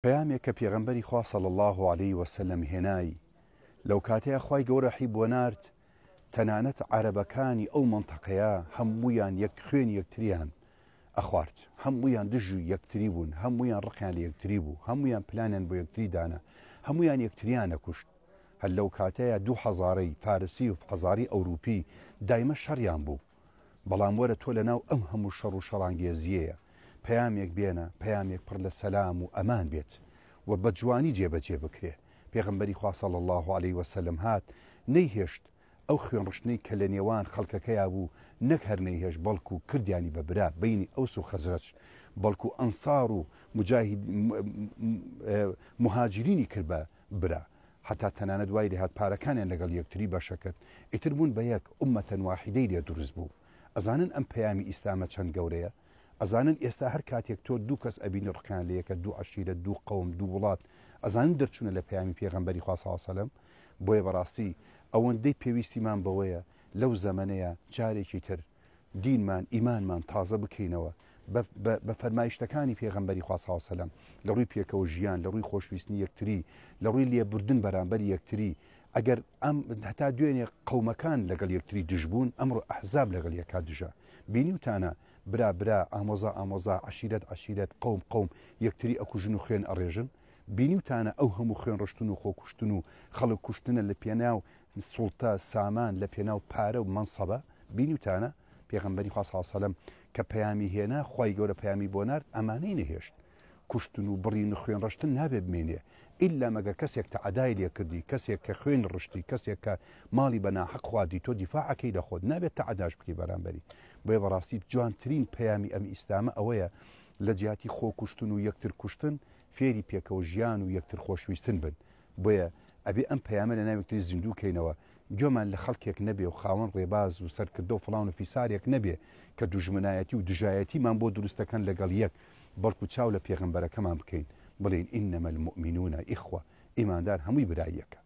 پەیامێک کە پێغەمبەری خوا صلی الله عليه وسلم هێنایی لەو کاتەیە خوای گەورە حیبوە نارد تەنانەت عەرەبەکانی ئەو مەنتەقەیە هەموویان یەک خوێن یەکتریان ئەخوارد، هەموویان دژ و یەکتری بوون، هەموویان ڕقیان لە یەکتری بوو، هەموویان پلانیان بۆ یەکتری دانا، هەموویان یەکتریان نەکوشت. هەر لەو کاتەیە 2000 فارسی و هەزاری ئەوروپی دایمە شەڕیان بوو. بەڵام وەرە تۆ لەناو ئەم هەموو شەڕ و شەڕانگێزیەیە پەیامێک بێنە، پەیامێک پڕ لە سەلام و ئەمان بێت و بە جوانی جێبەجێ بکرێ. پێغەمبەری خوا صلی الله عليه وسلم هات نەیهێشت ئەو خوێن ڕشتنەی کە لە نێوان خەڵکەکەیا بوو نەک هەر نەیهێشت بەڵکو کردیانی بەبرا بینی ئەوس و خەزرەج، بەڵکو ئەنسار و مهاجرینی کرد بە برا، حتا تەنانەت دوای لێهات پارەکانیان لەگەڵ یەکتری بەشەکرد، ئیتر بوون بە یەک ئومەتەن واحیدەی لێ دروست بوو. ئەزانن ئەم پەیامی ئیسلامە چەند گەورەیە؟ ئەزانن ئێستا هەر کاتێک تۆ دوو کەس ئەبینی ڕقیان لە یەکە، دوو عەشیرە، دوو قەوم، دوو وڵات، ئەزانن دەرچوونە لە پەیامی پێغەمبەری خوا صلی الله علیه وسلم. بۆیە بەڕاستی ئەوەندەی پێویستیمان بەوەیە لەو زەمانەیە جارێکی تر دینمان ئیمانمان تازە بکەینەوە بە فەرمایشتەکانی پێغەمبەری خوا صلی الله علیه وسلم لە ڕووی پێکەوە ژیان، لە ڕووی خۆشویستنی یەکتری، لە ڕووی لێبوردن بەرامبەری یەکتری. ئەگەر ئەم هەتا دوێنێ قەومەکان لەگەڵ یەکتری دژبوون، ئەمڕۆ ئەحزاب لەگەڵ یەکا دژە. بینیوتانە برا برا، ئامۆزا ئامۆزا، عەشیرەت عەشیرەت، قەوم قەوم یەکتری ئەکوژن و خوێن ئەڕێژن. بینیوتانە ئەو هەموو خوێن ڕشتن و خۆکوشتن و خەڵک کوشتنە لە پێناو سوڵتە سامان، لە پێناو پارە و مەنسەبە. بینیوتانە پێغەمبەری خوا صلی الله علیه وسلم کە پەیامی هێنا، خوای گەورە پەیامی بۆ نارد، ئەمانەی نەهێشت. کوشتن و بڕین و خوێن ڕشتن نابێ بمێنێ ئیلا مەگەر کەسێک تەعەدای لێ کردی، کەسێک کە خوێن ڕشتی، کەسێک کە ماڵی بە ناحەق خواردی، تۆ دیفاعەکەی لە خۆت نابێت تەعەداش بکەی بەرامبەری. بۆیە بەڕاستی جوانترین پەیامی ئەم ئیسلامە ئەوەیە لە جیاتی خۆ کوشتن و یەکتر کوشتن فێری پێکەوە ژیان و یەکتر خۆشویستن بن. بۆیە ئەبێ ئەم پەیامە لە ناو یەکتری زیندوو کەینەوە، گوێمان لە خەڵکێک نەبێ و خاوەن ڕێباز و سەرکردە و فڵان و فیسارێک نەبێ کە دوژمنایەتی و دژایەتیمان بۆ دروستەکەن لەگەڵ یەک، بەڵکو چاو لە پێغەمبەرەکەمان بکەین، بڵێن ئینەمە المؤمنون ئیخوە، ئیماندار هەمووی برای یەکە.